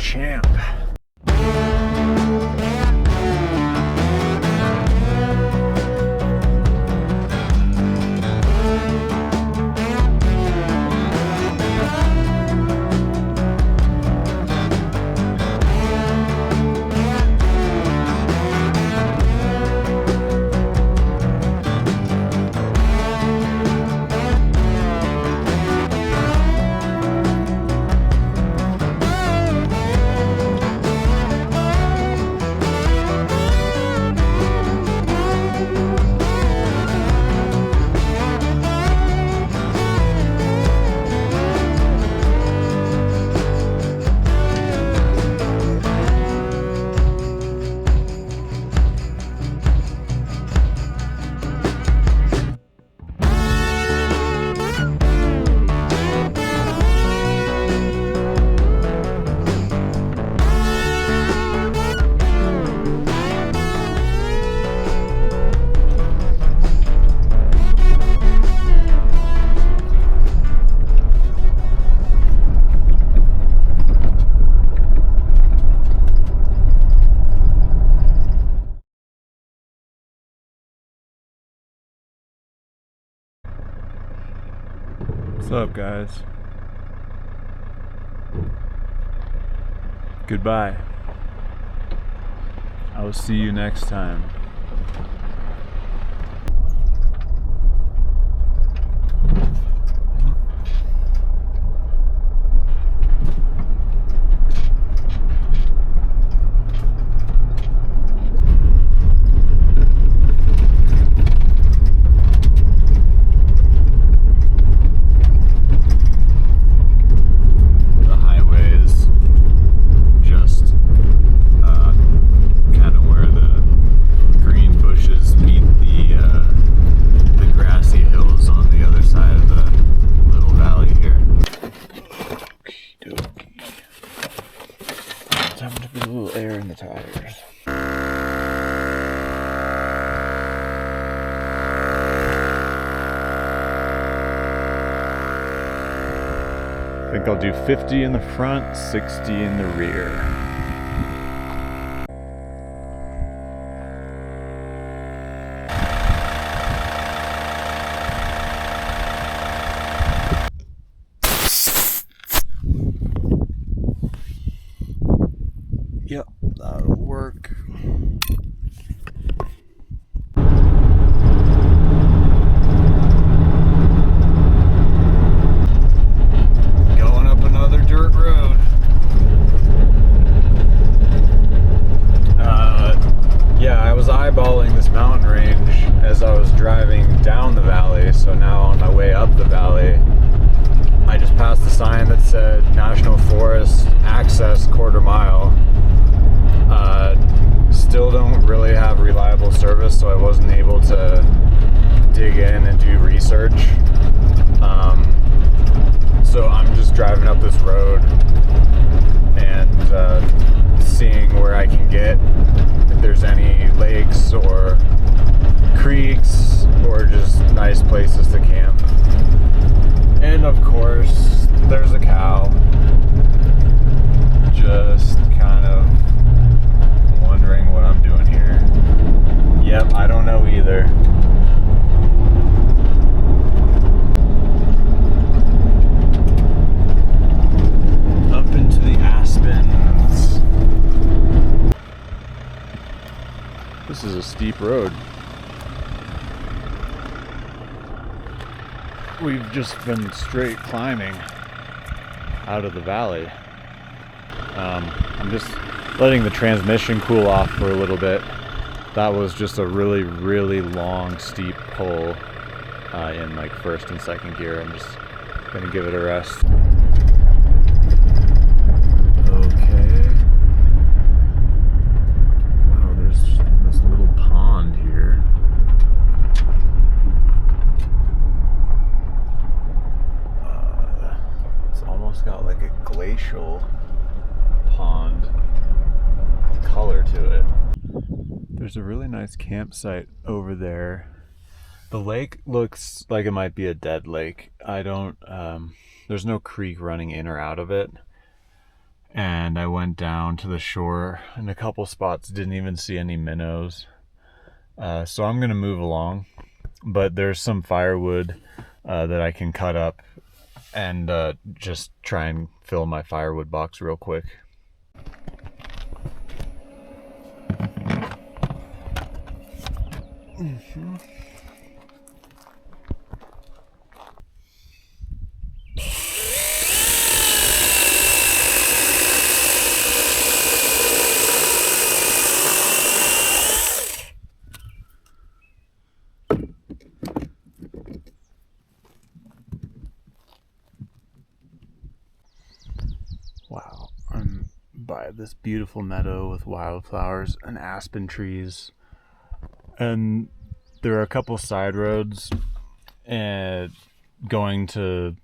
champ. What's up, guys? Goodbye. I will see you next time. Time to put a little air in the tires. I think I'll do 50 in the front, 60 in the rear. Yep, that'll work. Going up another dirt road. Yeah, I was eyeballing this mountain range as I was driving down the valley, so now on my way up the valley, I just passed a sign that said National Forest Access quarter mile. Still don't really have reliable service, so I wasn't able to dig in and do research. So I'm just driving up this road and seeing where I can get, if there's any lakes or creeks or just nice places to camp. And of course, there's a cow. Just kind of wondering what I'm doing here. Yep, I don't know either. Up into the aspens. This is a steep road. We've just been straight climbing out of the valley. I'm just letting the transmission cool off for a little bit. That was just a really, really long, steep pull in like first and second gear. I'm just gonna give it a rest. Okay. Wow, there's this little pond here. It's almost got like a glacial pond color to it. There's a really nice campsite over there. The lake looks like it might be a dead lake. There's no creek running in or out of it. And and I went down to the shore. In a couple spots, didn't even see any minnows. So I'm gonna move along, but there's some firewood that I can cut up and just try and fill my firewood box real quick. Wow, I'm by this beautiful meadow with wildflowers and aspen trees, and there are a couple side roads and going to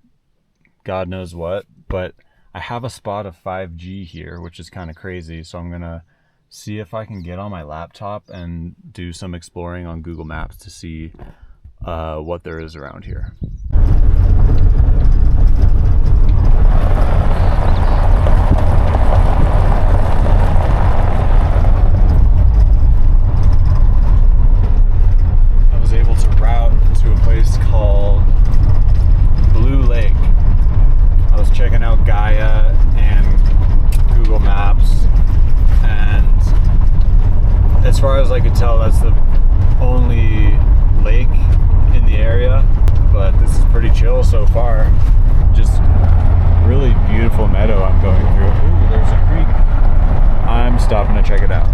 God knows what, but I have a spot of 5G here, which is kind of crazy. So I'm gonna see if I can get on my laptop and do some exploring on Google Maps to see what there is around here. I was able to route to a place called Blue Lake. I was checking out Gaia and Google Maps, and as far as I could tell, that's the only lake in the area, but this is pretty chill so far. Just really beautiful meadow I'm going through. Ooh, there's a creek. I'm stopping to check it out.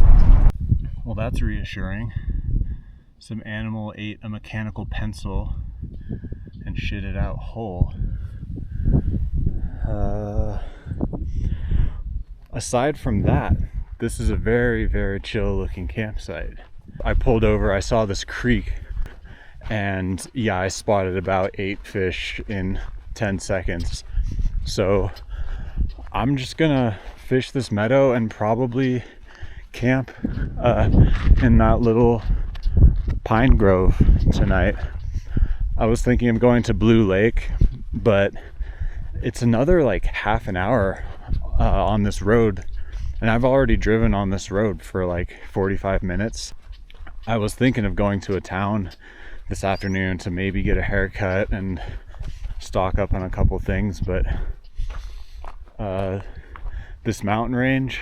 Well, that's reassuring. Some animal ate a mechanical pencil and shit it out whole. Aside from that, this is a very, very chill looking campsite. I pulled over, I saw this creek, and yeah, I spotted about 8 fish in 10 seconds. So I'm just gonna fish this meadow and probably camp in that little pine grove tonight. I was thinking of going to Blue Lake, but it's another like half an hour on this road, and I've already driven on this road for like 45 minutes. I was thinking of going to a town this afternoon to maybe get a haircut and stock up on a couple things, but this mountain range,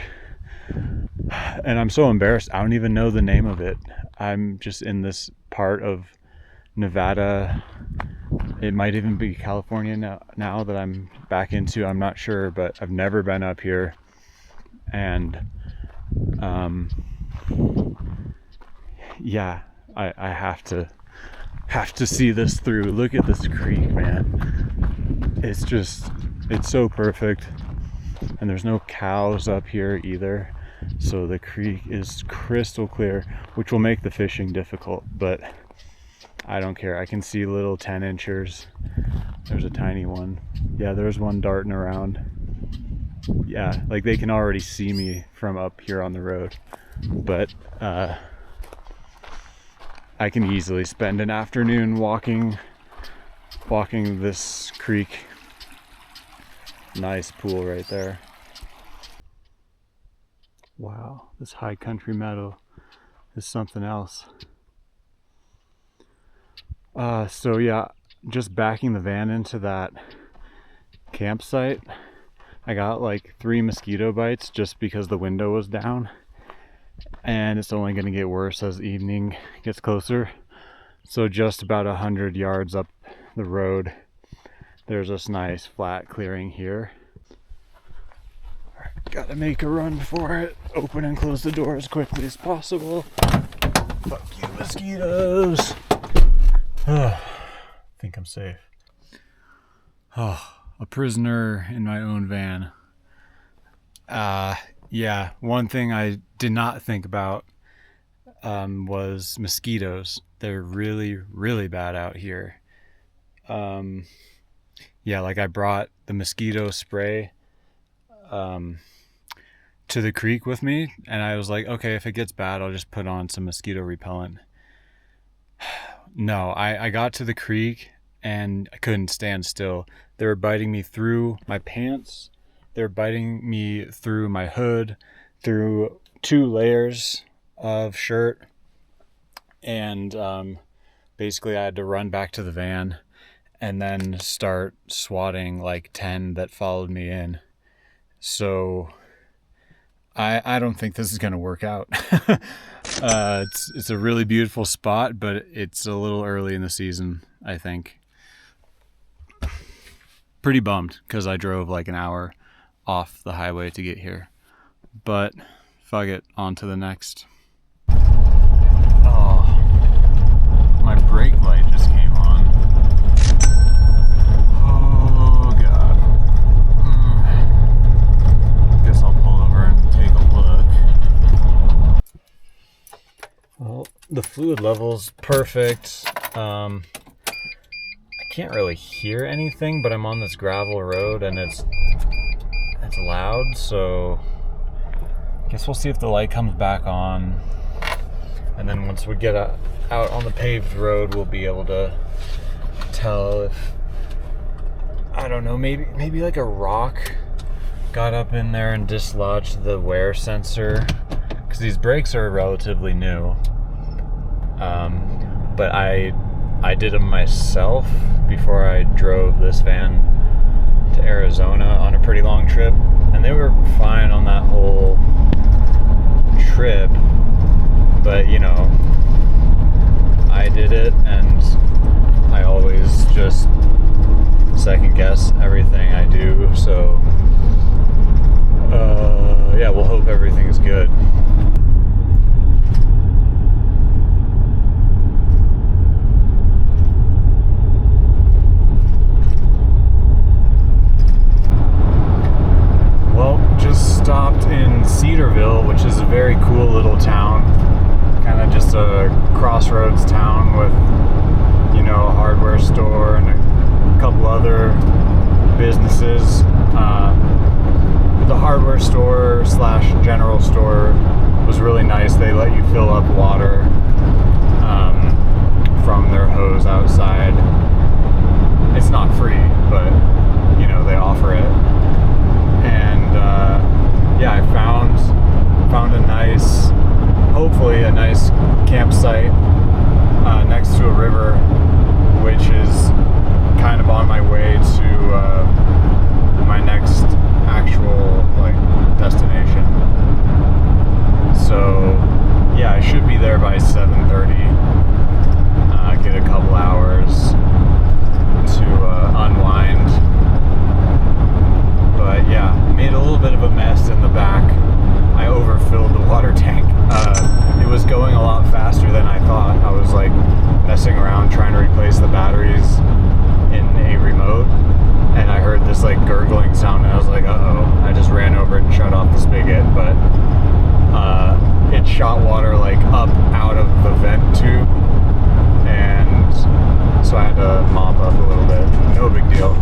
and I'm so embarrassed, I don't even know the name of it. I'm just in this part of Nevada. It might even be California now that I'm back into, I'm not sure, but I've never been up here. And yeah, I have to see this through. Look at this creek, man. It's so perfect. And there's no cows up here either. So the creek is crystal clear, which will make the fishing difficult, but I don't care. I can see little 10-inchers. There's a tiny one. Yeah, there's one darting around. Yeah, like they can already see me from up here on the road. But I can easily spend an afternoon walking this creek. Nice pool right there. Wow, this high country meadow is something else. So yeah, just backing the van into that campsite, I got like 3 mosquito bites just because the window was down, and it's only going to get worse as evening gets closer. So just about 100 yards up the road, there's this nice flat clearing here. All right, gotta make a run for it. Open and close the door as quickly as possible. Fuck you, mosquitoes. I think I'm safe. Oh, a prisoner in my own van. Yeah, one thing I did not think about was mosquitoes. They're really, really bad out here. Yeah, like I brought the mosquito spray to the creek with me, and I was like, okay, if it gets bad, I'll just put on some mosquito repellent. No, I got to the creek and I couldn't stand still. They were biting me through my pants, they're biting me through my hood, through 2 layers of shirt, and basically I had to run back to the van and then start swatting like 10 that followed me in. So I don't think this is going to work out. It's a really beautiful spot, but it's a little early in the season, I think. Pretty bummed because I drove like an hour off the highway to get here. But fuck it, on to the next. Oh, my brake light just came on. Oh god. Guess I'll pull over and take a look. Well, the fluid level's perfect. I can't really hear anything, but I'm on this gravel road and it's loud, so I guess we'll see if the light comes back on. And then once we get out on the paved road, we'll be able to tell if, I don't know, maybe like a rock got up in there and dislodged the wear sensor, because these brakes are relatively new. But I did them myself before I drove this van to Arizona on a pretty long trip, and they were fine on that whole trip. But you know, I did it, and I always just second guess everything I do, so yeah, we'll hope everything's good. Well, just stopped in Cedarville, which is a very cool little town. Kind of just a crossroads town with, you know, a hardware store and a couple other businesses. The hardware store / general store was really nice. They let you fill up water from their hose outside. It's not free, but you know, they offer it. And yeah, I found a nice, hopefully a nice campsite next to a river, which is kind of on my way to my next actual like destination. So yeah, I should be there by 7:30. Get a couple hours to unwind. But yeah, made a little bit of a mess in the back. I overfilled the water tank. It was going a lot faster than I thought. I was like messing around trying to replace the batteries in a remote, and I heard this like gurgling sound, and I was like, uh-oh. I just ran over and shut off the spigot, but it shot water like up out of the vent tube, and so I had to mop up a little bit. No big deal.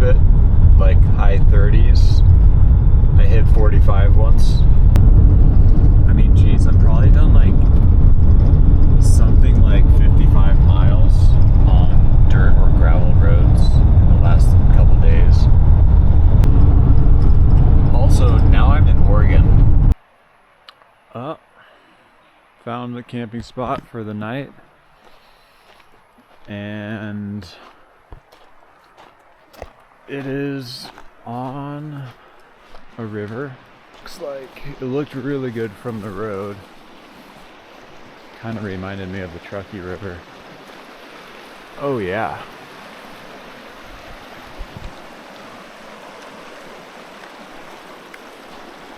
it, like high 30s. I hit 45 once. I mean, geez, I've probably done like something like 55 miles on dirt or gravel roads in the last couple days. Also, now I'm in Oregon. Found the camping spot for the night, and it is on a river. Looks like it looked really good from the road. Kind of reminded me of the Truckee River. Oh yeah.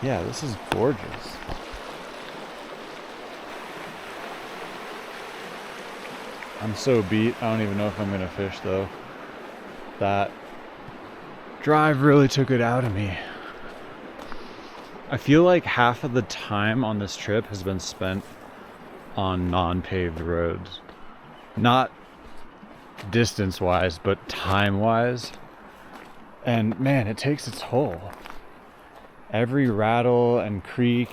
Yeah, this is gorgeous. I'm so beat, I don't even know if I'm gonna fish though. That drive really took it out of me. I feel like half of the time on this trip has been spent on non-paved roads. Not distance-wise, but time-wise. And man, it takes its toll. Every rattle and creak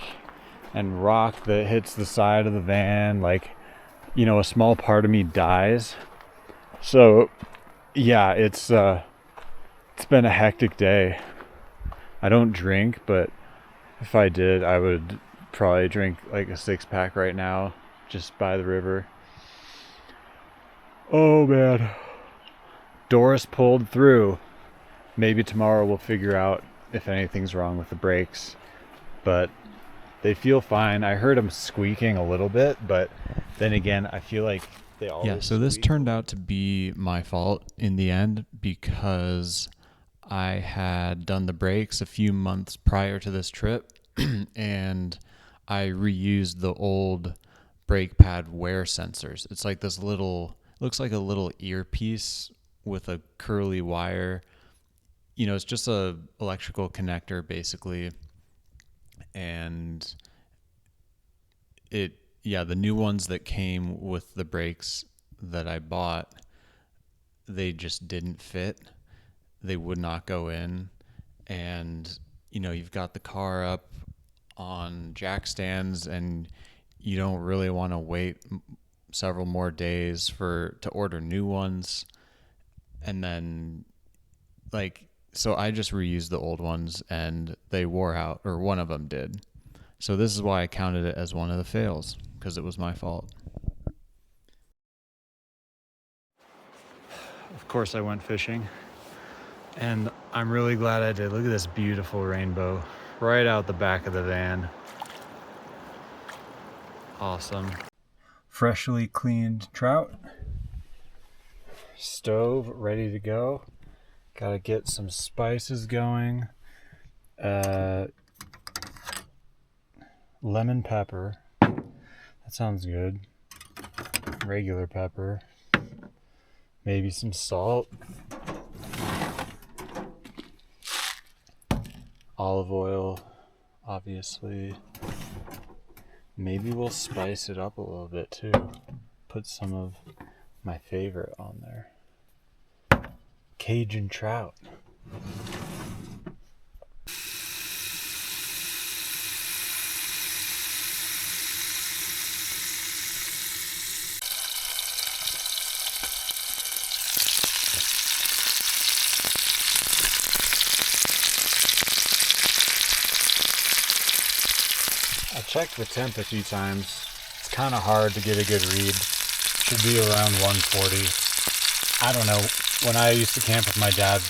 and rock that hits the side of the van, like, you know, a small part of me dies. So yeah, it's been a hectic day. I don't drink, but if I did, I would probably drink like a 6-pack right now, just by the river. Oh man. Doris pulled through. Maybe tomorrow we'll figure out if anything's wrong with the brakes, but they feel fine. I heard them squeaking a little bit, but then again, I feel like they always Yeah, so this turned out to be my fault in the end because I had done the brakes a few months prior to this trip and I reused the old brake pad wear sensors. It's like this little, looks like a little earpiece with a curly wire. You know, it's just a electrical connector basically. And the new ones that came with the brakes that I bought, they just didn't fit. They would not go in. And, you know, you've got the car up on jack stands and you don't really want to wait several more days to order new ones. And then so I just reused the old ones and they wore out, or one of them did. So this is why I counted it as one of the fails, because it was my fault. Of course I went fishing, and I'm really glad I did. Look at this beautiful rainbow right out the back of the van. Awesome. Freshly cleaned trout. Stove ready to go. Gotta get some spices going. Lemon pepper. That sounds good. Regular pepper. Maybe some salt. Olive oil, obviously. Maybe we'll spice it up a little bit too. Put some of my favorite on there. Cajun trout. I checked the temp a few times. It's kind of hard to get a good read. Should be around 140. I don't know. When I used to camp with my dad,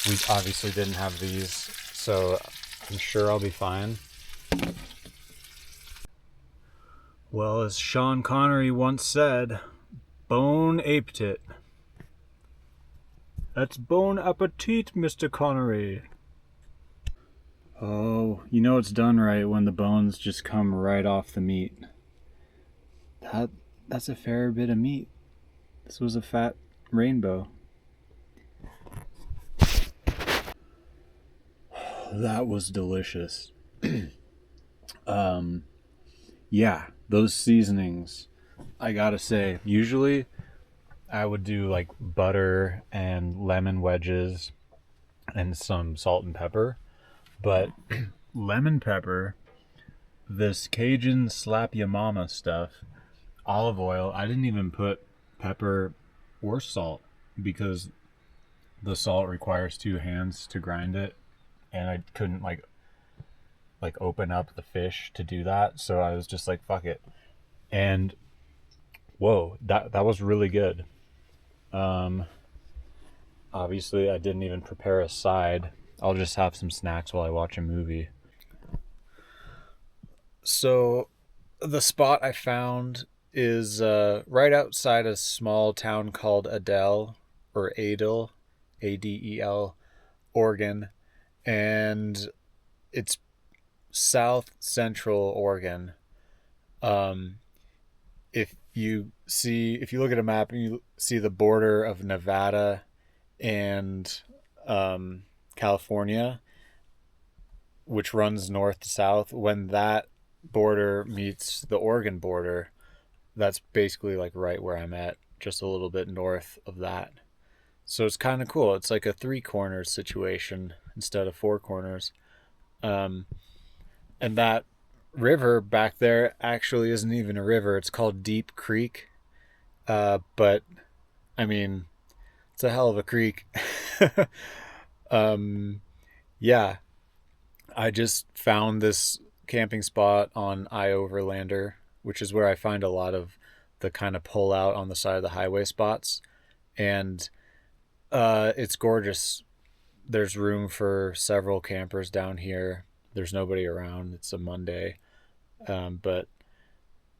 we obviously didn't have these, so I'm sure I'll be fine. Well, as Sean Connery once said, bon appetit. That's bon appetit, Mr. Connery. Oh, you know it's done right when the bones just come right off the meat. That's a fair bit of meat. This was a fat rainbow. That was delicious. Yeah, those seasonings, I gotta say, usually I would do like butter and lemon wedges and some salt and pepper. But lemon pepper, this Cajun slap ya mama stuff, olive oil. I didn't even put pepper or salt because the salt requires two hands to grind it, and I couldn't like open up the fish to do that. So I was just like, fuck it. And whoa, that was really good. Um, Obviously, I didn't even prepare a side. I'll just have some snacks while I watch a movie. So, the spot I found is right outside a small town called Adel or Adel, Adel, Oregon, and it's south central Oregon. Um, if you look at a map and you see the border of Nevada and California, which runs north to south, when that border meets the Oregon border, that's basically like right where I'm at, just a little bit north of that. So it's kind of cool. It's like a three corners situation instead of four corners. Um, and that river back there actually isn't even a river. It's called Deep Creek. But I mean, it's a hell of a creek. um, yeah, I just found this camping spot on iOverlander, which is where I find a lot of the kind of pull out on the side of the highway spots. And it's gorgeous. There's room for several campers down here. There's nobody around. It's a Monday. But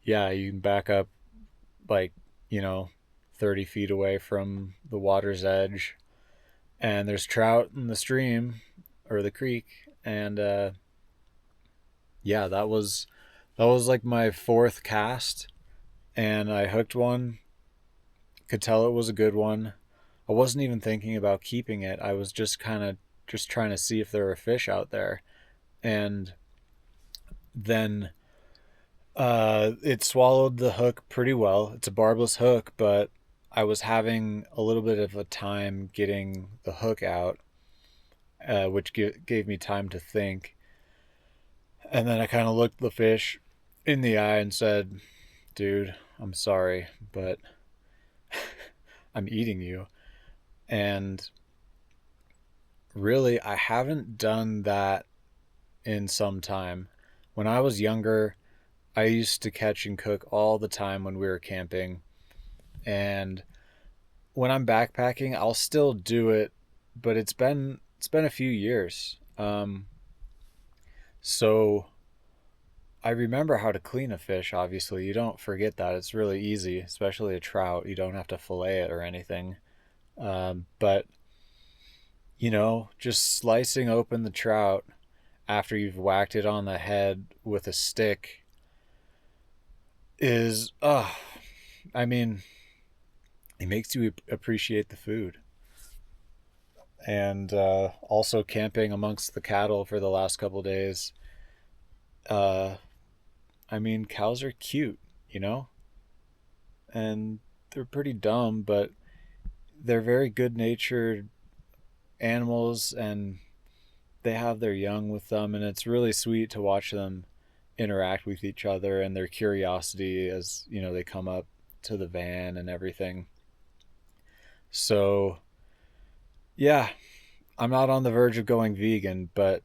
yeah, you can back up like, you know, 30 feet away from the water's edge. And there's trout in the stream or the creek. And yeah, that was like my fourth cast, and I hooked one. Could tell it was a good one. I wasn't even thinking about keeping it. I was just kind of just trying to see if there were fish out there, and then it swallowed the hook pretty well. It's a barbless hook, but I was having a little bit of a time getting the hook out, which gave me time to think. And then I kind of looked the fish in the eye and said, dude, I'm sorry, but I'm eating you. And really, I haven't done that in some time. When I was younger, I used to catch and cook all the time when we were camping. And when I'm backpacking, I'll still do it, but it's been a few years. So I remember how to clean a fish, obviously. You don't forget that. It's really easy, especially a trout. You don't have to fillet it or anything. But, just slicing open the trout after you've whacked it on the head with a stick is, I mean, it makes you appreciate the food. And also camping amongst the cattle for the last couple days. Uh, I mean, cows are cute, you know? And they're pretty dumb, but they're very good natured animals, and they have their young with them, and it's really sweet to watch them interact with each other and their curiosity as, they come up to the van and everything. So, yeah, I'm not on the verge of going vegan, but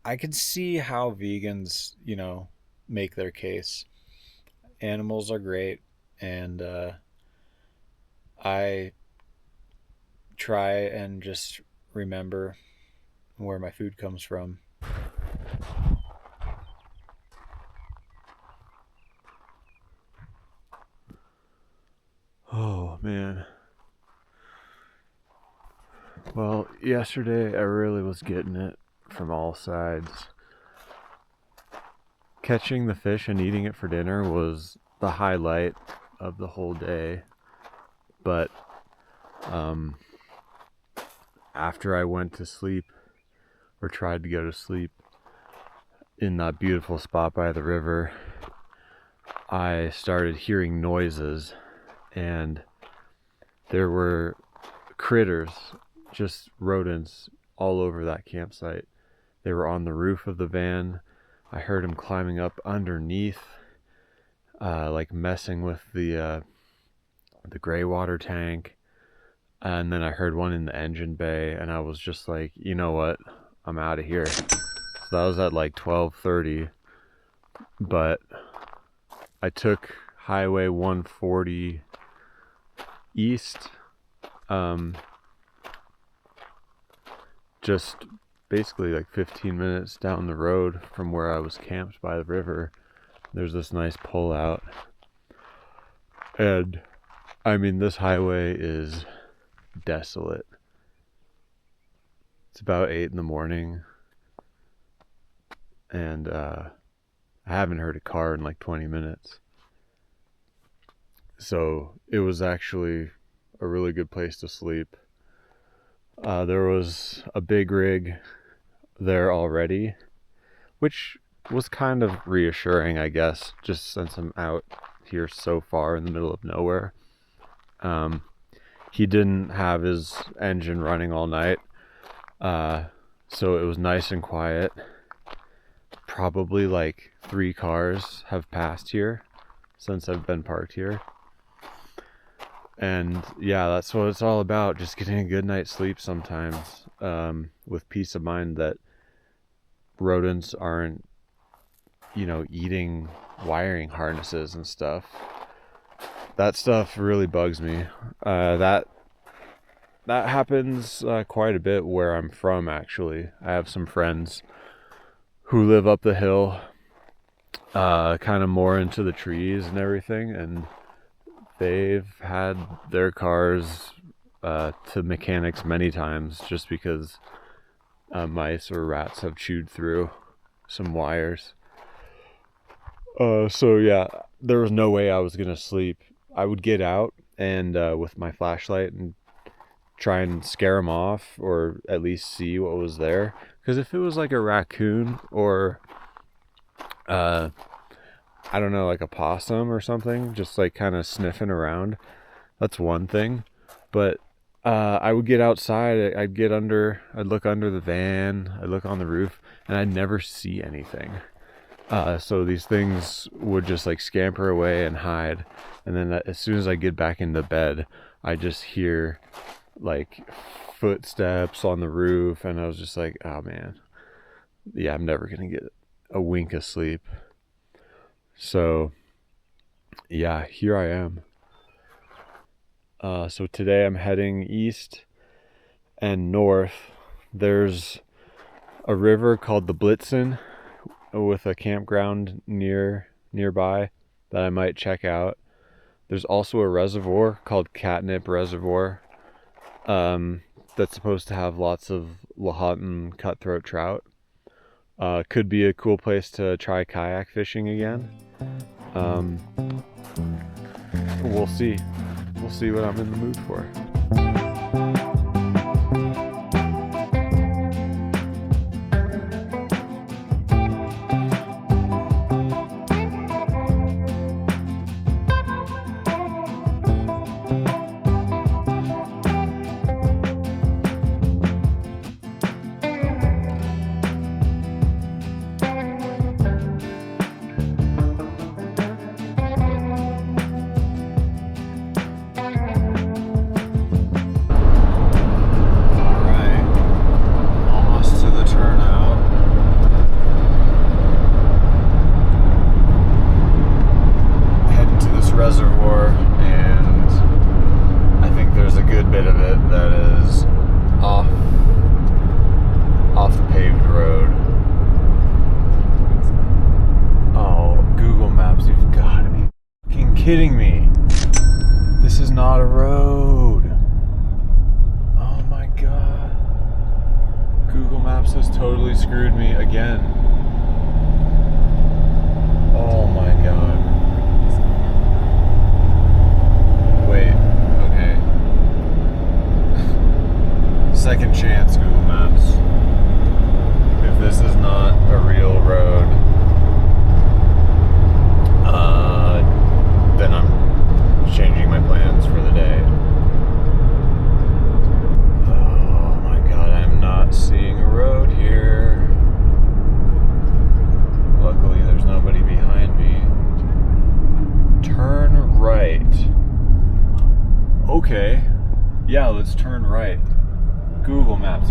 I can see how vegans, make their case. Animals are great, and I try and just remember where my food comes from. Oh, man. Well, yesterday I really was getting it from all sides. Catching the fish and eating it for dinner was the highlight of the whole day. But after I went to sleep, or tried to go to sleep, in that beautiful spot by the river, I started hearing noises, and there were critters, just rodents, all over that campsite. They were on the roof of the van. I heard them climbing up underneath, like messing with the gray water tank. And then I heard one in the engine bay, and I was just like, you know what? I'm out of here. So that was at like 12:30, but I took Highway 140 east, just basically like 15 minutes down the road from where I was camped by the river. There's this nice pull out, and I mean, this highway is desolate. It's about 8 in the morning, and I haven't heard a car in like 20 minutes. So it was actually a really good place to sleep. There was a big rig there already, which was kind of reassuring, I guess, just since I'm out here so far in the middle of nowhere. He didn't have his engine running all night, so it was nice and quiet. Probably like 3 cars have passed here since I've been parked here. And yeah, that's what it's all about, just getting a good night's sleep sometimes, with peace of mind that rodents aren't, eating wiring harnesses and stuff. That stuff really bugs me. That happens quite a bit where I'm from, actually. I have some friends who live up the hill, kind of more into the trees and everything, and they've had their cars to mechanics many times just because mice or rats have chewed through some wires. So yeah, there was no way I was gonna sleep. I would get out and with my flashlight and try and scare them off, or at least see what was there. Because if it was like a raccoon or I don't know, like a possum or something, just like kind of sniffing around, that's one thing. But I would get outside, I'd look under the van, I'd look on the roof, and I'd never see anything. So these things would just like scamper away and hide. And then as soon as I get back into bed, I just hear like footsteps on the roof, and I was just like, oh man, yeah, I'm never gonna get a wink of sleep. So yeah, here I am. So today I'm heading east and north. There's a river called the Blitzen with a campground nearby that I might check out. There's also a reservoir called Catnip Reservoir that's supposed to have lots of Lahontan cutthroat trout. Could be a cool place to try kayak fishing again. We'll see. We'll see what I'm in the mood for. Reservoir, and I think there's a good bit of it that is off the paved road. Oh, Google Maps, you've got to be fucking kidding me. This is not a road. Oh my god. Google Maps has totally screwed me again. Oh my god. Wait, okay. Second chance, Google Maps. If this is not a real road, then I'm changing my plans for the day. Oh my god, I'm not seeing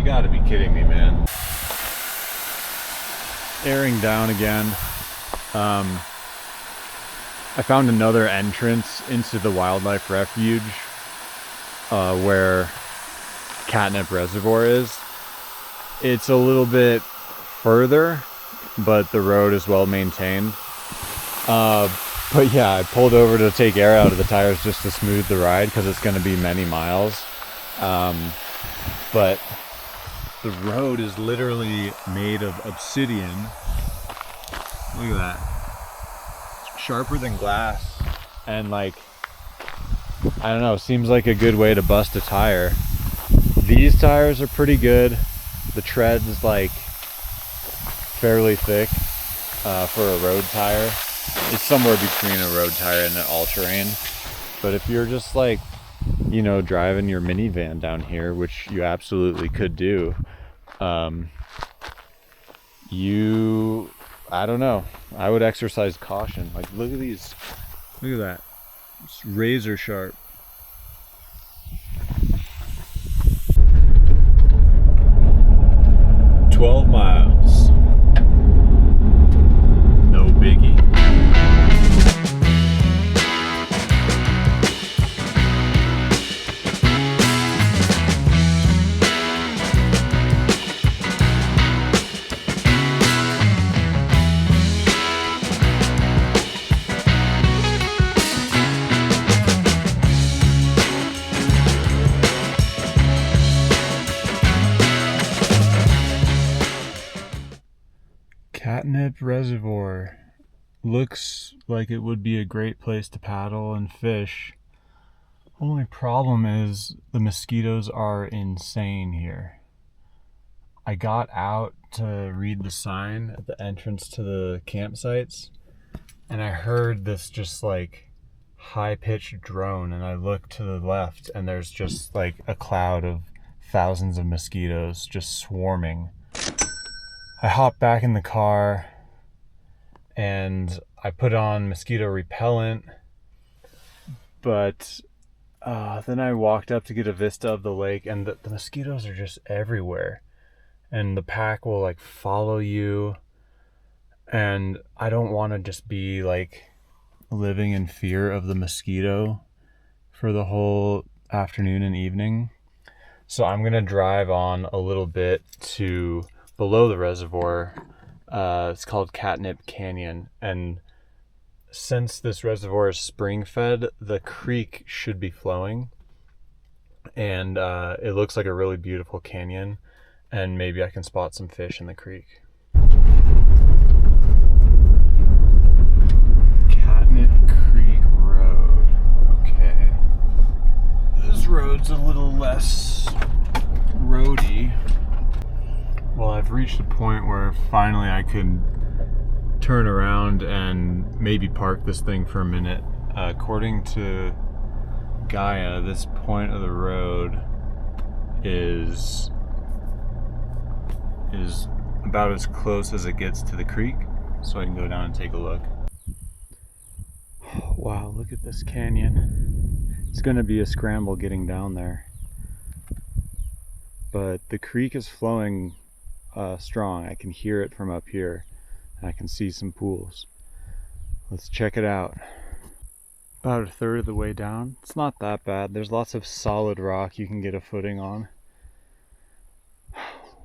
You gotta be kidding me, man. Airing down again. I found another entrance into the wildlife refuge where Catnip Reservoir is. It's a little bit further, but the road is well maintained. But yeah, I pulled over to take air out of the tires just to smooth the ride because it's going to be many miles. But the road is literally made of obsidian. Look at that. It's sharper than glass. And like, I don't know, seems like a good way to bust a tire. These tires are pretty good. The tread is like fairly thick for a road tire. It's somewhere between a road tire and an all-terrain. But if you're just like, you know, driving your minivan down here, which you absolutely could do, I don't know, I would exercise caution. Like, look at these, look at that, it's razor sharp. "12 miles. No biggie." Catnip Reservoir looks like it would be a great place to paddle and fish. Only problem is the mosquitoes are insane here. I got out to read the sign at the entrance to the campsites, and I heard this just like high-pitched drone, and I looked to the left and there's just like a cloud of thousands of mosquitoes just swarming. I hopped back in the car and I put on mosquito repellent, but then I walked up to get a vista of the lake, and the mosquitoes are just everywhere, and the pack will like follow you, and I don't want to just be like living in fear of the mosquito for the whole afternoon and evening. So I'm gonna drive on a little bit to below the reservoir. It's called Catnip Canyon, and since this reservoir is spring fed, the creek should be flowing, and it looks like a really beautiful canyon, and maybe I can spot some fish in the creek. Catnip Creek Road. Okay, this road's a little less roady. Well, I've reached a point where finally I could turn around and maybe park this thing for a minute. According to Gaia, this point of the road is about as close as it gets to the creek, so I can go down and take a look. Wow, look at this canyon. It's gonna be a scramble getting down there, but the creek is flowing strong. I can hear it from up here, and I can see some pools. Let's check it out. About a third of the way down. It's not that bad. There's lots of solid rock you can get a footing on.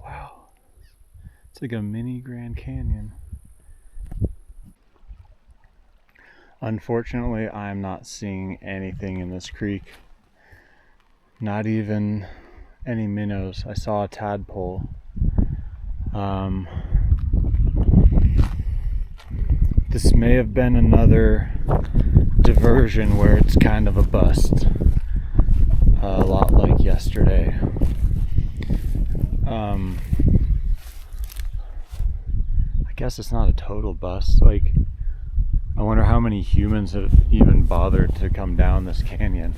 Wow, it's like a mini Grand Canyon. Unfortunately, I'm not seeing anything in this creek. Not even any minnows. I saw a tadpole. This may have been another diversion where it's kind of a bust, a lot like yesterday. I guess it's not a total bust. Like, I wonder how many humans have even bothered to come down this canyon.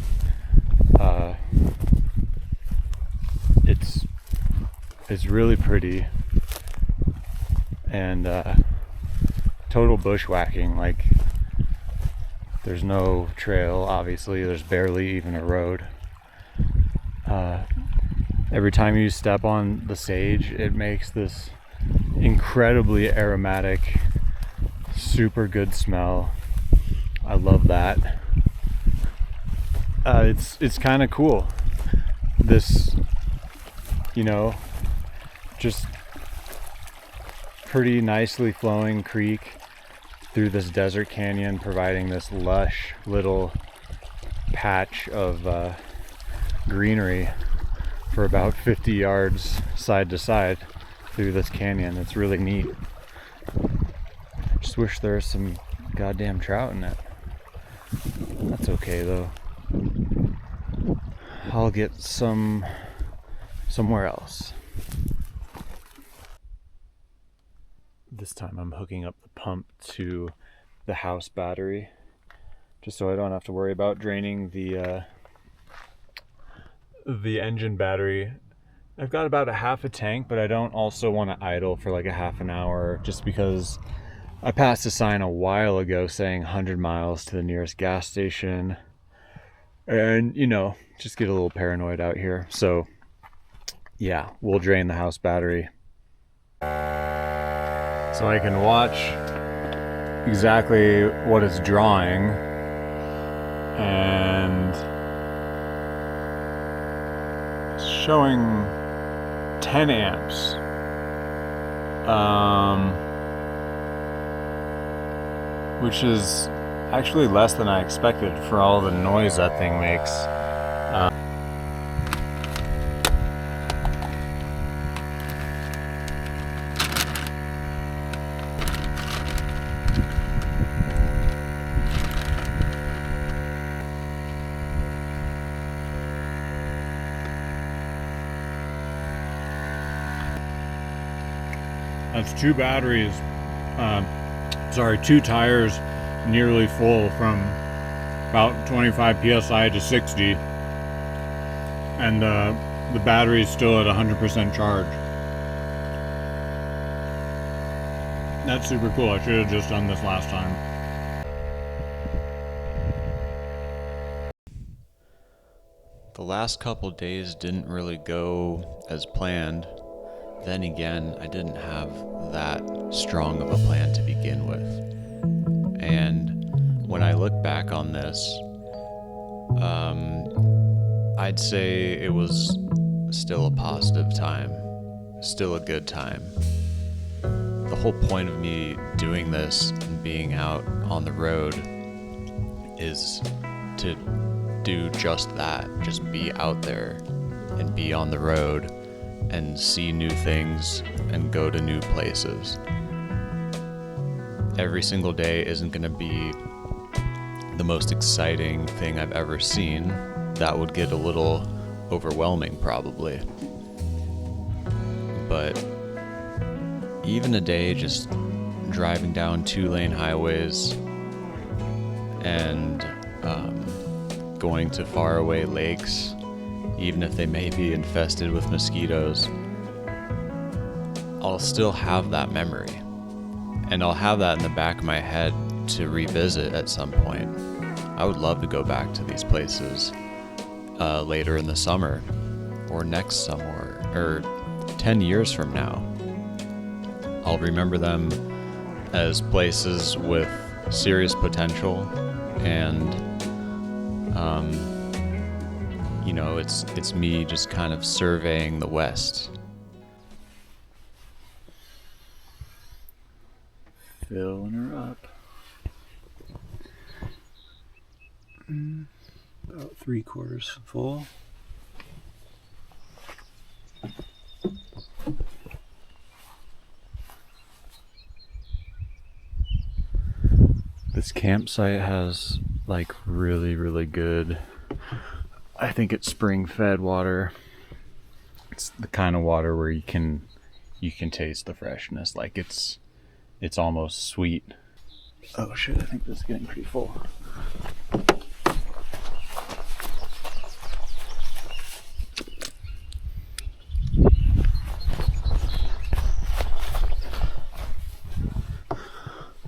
It's really pretty, and total bushwhacking. Like, there's no trail, obviously. There's barely even a road. Every time you step on the sage, it makes this incredibly aromatic, super good smell. I love that. It's kind of cool. This, you know, just pretty nicely flowing creek through this desert canyon, providing this lush little patch of greenery for about 50 yards side to side through this canyon. It's really neat. Just wish there was some goddamn trout in it. That's okay though. I'll get some somewhere else. This time I'm hooking up the pump to the house battery, just so I don't have to worry about draining the engine battery. I've got about a half a tank, but I don't also want to idle for like a half an hour, just because I passed a sign a while ago saying 100 miles to the nearest gas station, and you know, just get a little paranoid out here. So yeah, we'll drain the house battery so I can watch exactly what it's drawing, and it's showing 10 amps. Which is actually less than I expected for all the noise that thing makes. That's two batteries, two tires nearly full from about 25 psi to 60, and the battery is still at 100% charge. That's super cool. I should have just done this last time. The last couple days didn't really go as planned. Then again, I didn't have that strong of a plan to begin with. And when I look back on this, I'd say it was still a positive time, still a good time. The whole point of me doing this and being out on the road is to do just that, just be out there and be on the road and see new things and go to new places. Every single day isn't going to be the most exciting thing I've ever seen. That would get a little overwhelming probably. But even a day just driving down 2-lane highways and going to faraway lakes, even if they may be infested with mosquitoes, I'll still have that memory. And I'll have that in the back of my head to revisit at some point. I would love to go back to these places later in the summer, or next summer, or 10 years from now. I'll remember them as places with serious potential, and you know, it's me just kind of surveying the West. Filling her up. About 3/4 full. This campsite has like really good, I think it's spring fed water. It's the kind of water where you can taste the freshness, like it's almost sweet. Oh shit, I think this is getting pretty full.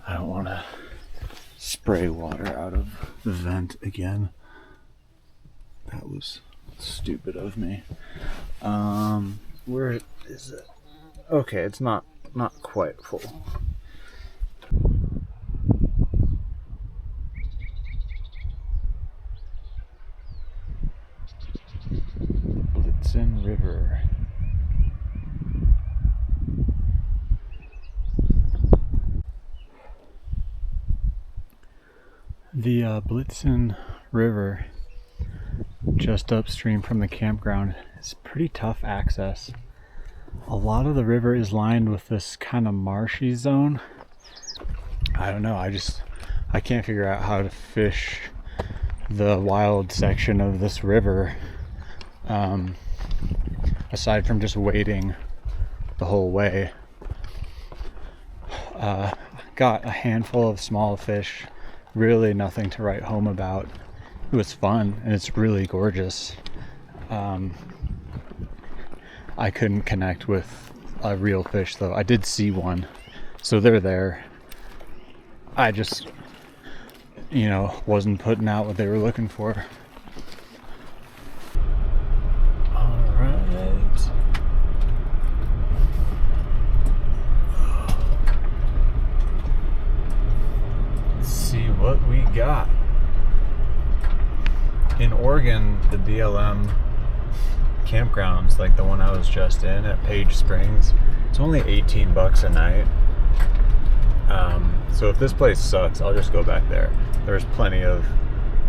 I don't want to spray water out of the vent again. That was stupid of me. Where is it? Okay, it's not quite full. Blitzen River. The Blitzen River, just upstream from the campground, is pretty tough access. A lot of the river is lined with this kind of marshy zone. I don't know, I can't figure out how to fish the wild section of this river, aside from just wading the whole way. Got a handful of small fish, really nothing to write home about. It was fun and it's really gorgeous. I couldn't connect with a real fish though. I did see one, so they're there. I just, wasn't putting out what they were looking for. All right. Let's see what we got. In Oregon, the BLM campgrounds, like the one I was just in at Page Springs, it's only $18 a night. So if this place sucks, I'll just go back there. There's plenty of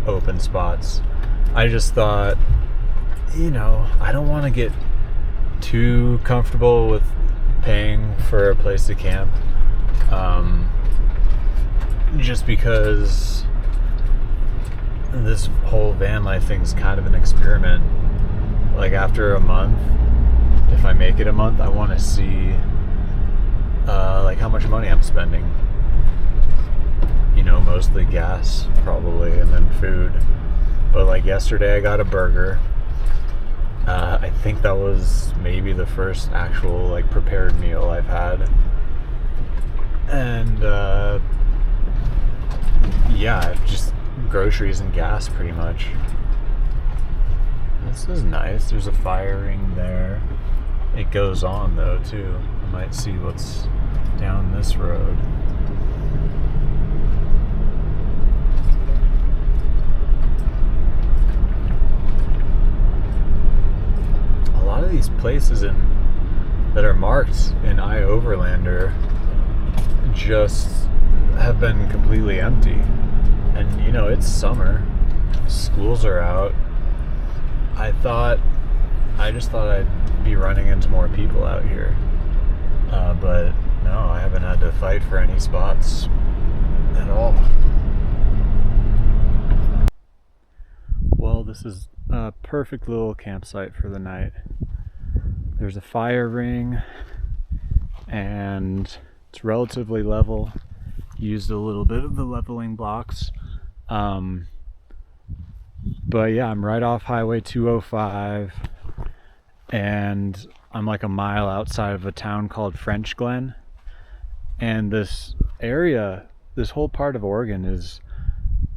open spots. I just thought, I don't want to get too comfortable with paying for a place to camp. Just because this whole van life thing's kind of an experiment. Like after a month, if I make it a month, I want to see like how much money I'm spending. Mostly gas probably, and then food. But like yesterday I got a burger. I think that was maybe the first actual like prepared meal I've had. And yeah, just groceries and gas pretty much. This is nice. There's a fire ring there. It goes on though too. I might see what's down this road. A lot of these places that are marked in iOverlander just have been completely empty. And it's summer. Schools are out. I just thought I'd be running into more people out here. But no, I haven't had to fight for any spots at all. Well, this is a perfect little campsite for the night. There's a fire ring and it's relatively level. Used a little bit of the leveling blocks. But yeah, I'm right off Highway 205 and I'm like a mile outside of a town called French Glen. And this area, this whole part of Oregon is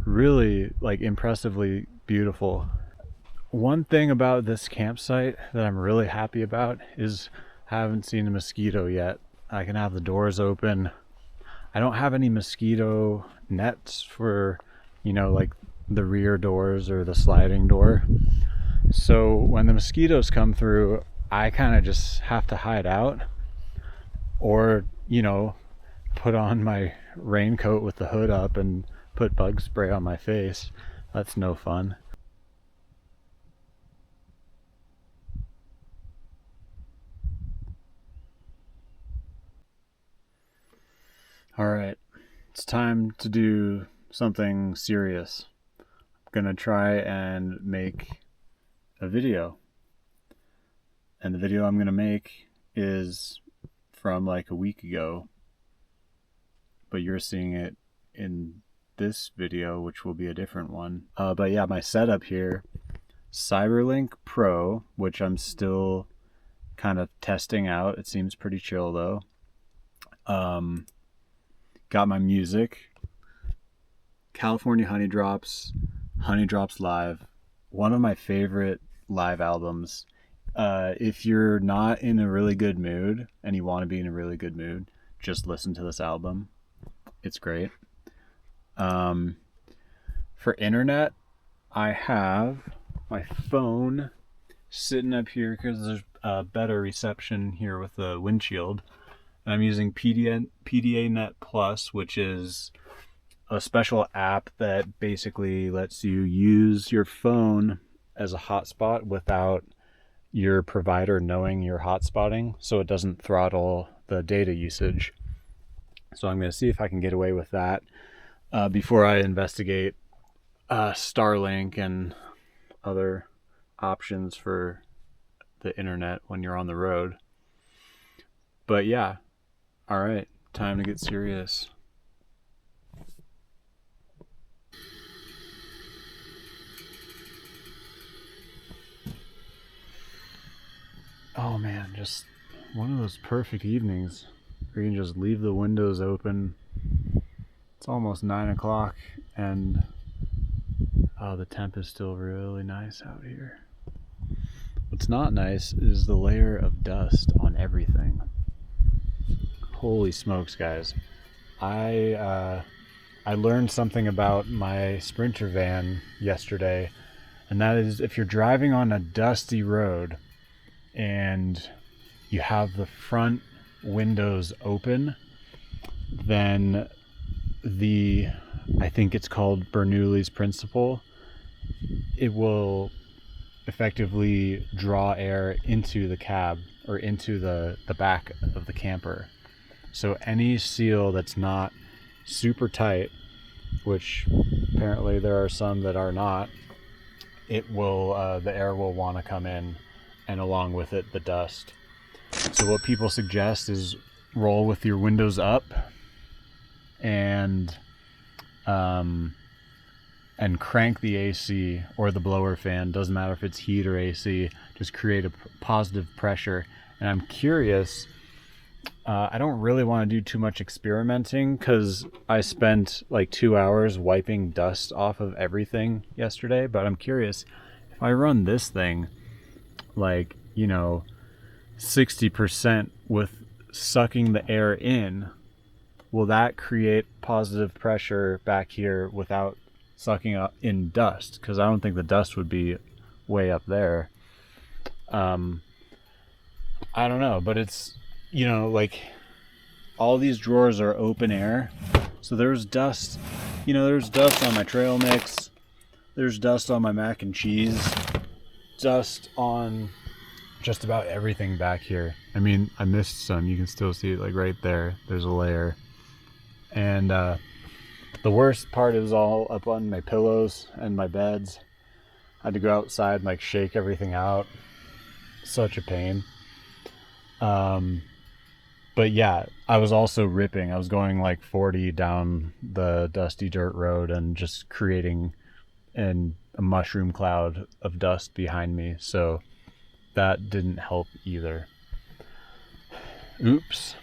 really like impressively beautiful. One thing about this campsite that I'm really happy about is I haven't seen a mosquito yet. I can have the doors open. I don't have any mosquito nets for, like the rear doors or the sliding door. So when the mosquitoes come through, I kind of just have to hide out or, put on my raincoat with the hood up and put bug spray on my face. That's no fun. All right, it's time to do something serious. I'm gonna try and make a video. And the video I'm gonna make is from like a week ago, but you're seeing it in this video, which will be a different one. But yeah, my setup here, Cyberlink Pro, which I'm still kind of testing out. It seems pretty chill though. Got my music, California Honey Drops Live, one of my favorite live albums If you're not in a really good mood and you want to be in a really good mood, just listen to this album. It's great. For internet, I have my phone sitting up here because there's a better reception here with the windshield. And I'm using PDA Net Plus, which is a special app that basically lets you use your phone as a hotspot without your provider knowing you're hotspotting, so it doesn't throttle the data usage. So I'm going to see if I can get away with that before I investigate Starlink and other options for the internet when you're on the road. But yeah, all right, time to get serious. Oh man, just one of those perfect evenings where you can just leave the windows open. It's almost 9 o'clock and the temp is still really nice out here. What's not nice is the layer of dust on everything. Holy smokes, guys. I learned something about my Sprinter van yesterday, and that is if you're driving on a dusty road and you have the front windows open, then I think it's called Bernoulli's principle, it will effectively draw air into the cab or into the back of the camper. So any seal that's not super tight, which apparently there are some that are not, it will the air will want to come in, and along with it the dust. So what people suggest is roll with your windows up and crank the AC or the blower fan, doesn't matter if it's heat or AC, just create a positive pressure. And I'm curious, I don't really want to do too much experimenting because I spent like 2 hours wiping dust off of everything yesterday, but I'm curious if I run this thing like, 60% with sucking the air in, will that create positive pressure back here without sucking up in dust? Because I don't think the dust would be way up there. I don't know, but it's, like all these drawers are open air. So there's dust, there's dust on my trail mix. There's dust on my mac and cheese. Dust on just about everything back here. I mean, I missed some. You can still see it like right there. There's a layer. And the worst part is all up on my pillows and my beds. I had to go outside and like shake everything out. Such a pain. But yeah, I was also ripping. I was going like 40 down the dusty dirt road and just creating a mushroom cloud of dust behind me. So that didn't help either. Oops.